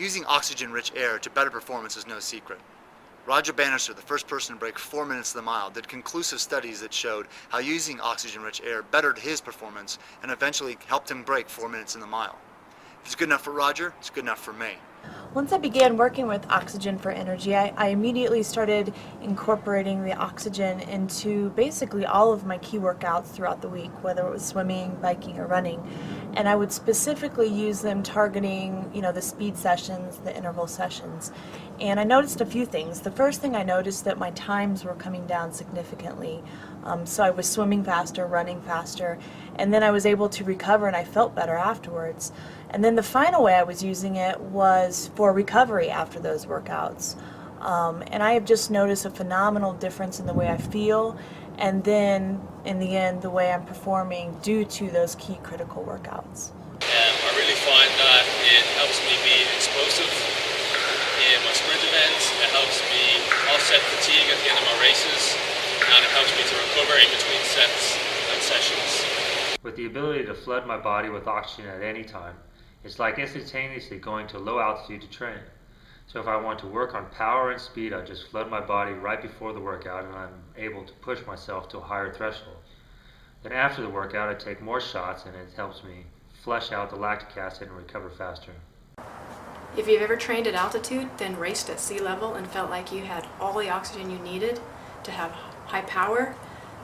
Using oxygen-rich air to better performance is no secret. Roger Bannister, the first person to break 4 minutes to the mile, did conclusive studies that showed how using oxygen-rich air bettered his performance and eventually helped him break 4 minutes in the mile. If it's good enough for Roger, it's good enough for me. Once I began working with Oxygen for Energy, I immediately started incorporating the oxygen into basically all of my key workouts throughout the week, whether it was swimming, biking, or running. And I would specifically use them targeting, the speed sessions, the interval sessions. And I noticed a few things. The first thing I noticed that my times were coming down significantly. So I was swimming faster, running faster, and then I was able to recover and I felt better afterwards. And then the final way I was using it was for recovery after those workouts. And I have just noticed a phenomenal difference in the way I feel, and then in the end the way I'm performing due to those key critical workouts. I really find that it helps me be explosive in my sprint events, it helps me offset fatigue at the end of my races, and it helps me to recover in between sets and sessions. With the ability to flood my body with oxygen at any time, it's like instantaneously going to low altitude to train. So if I want to work on power and speed, I just flood my body right before the workout and I'm able to push myself to a higher threshold. Then after the workout, I take more shots and it helps me flush out the lactic acid and recover faster. If you've ever trained at altitude, then raced at sea level and felt like you had all the oxygen you needed to have high power,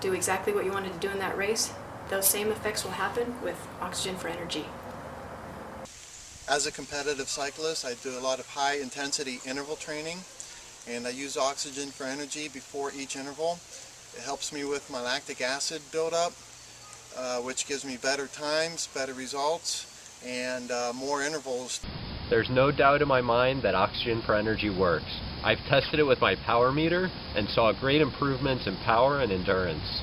do exactly what you wanted to do in that race, those same effects will happen with Oxygen for Energy. As a competitive cyclist, I do a lot of high intensity interval training, and I use Oxygen for Energy before each interval. It helps me with my lactic acid buildup, which gives me better times, better results, and more intervals. There's no doubt in my mind that Oxygen for Energy works. I've tested it with my power meter and saw great improvements in power and endurance.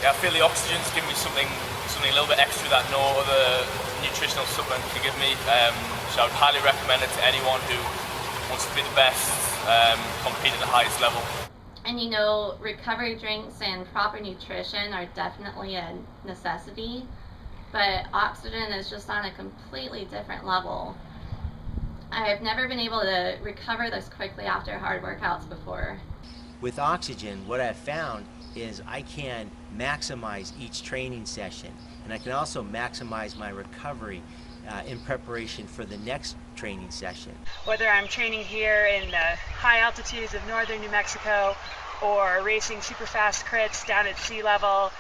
Yeah, I feel the oxygen's giving me something a little bit extra that no other nutritional supplement can give me. So I would highly recommend it to anyone who wants to be the best, compete at the highest level. And recovery drinks and proper nutrition are definitely a necessity, but oxygen is just on a completely different level. I've never been able to recover this quickly after hard workouts before. With oxygen, what I've found is I can maximize each training session, and I can also maximize my recovery in preparation for the next training session. Whether I'm training here in the high altitudes of northern New Mexico or racing super fast crits down at sea level,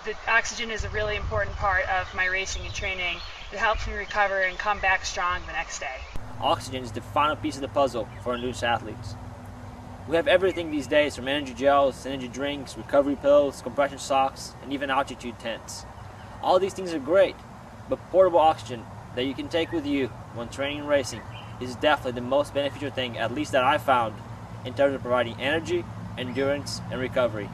the oxygen is a really important part of my racing and training. It helps me recover and come back strong the next day. Oxygen is the final piece of the puzzle for endurance athletes. We have everything these days, from energy gels, energy drinks, recovery pills, compression socks, and even altitude tents. All these things are great, but portable oxygen that you can take with you when training and racing is definitely the most beneficial thing, at least that I found, in terms of providing energy, endurance, and recovery.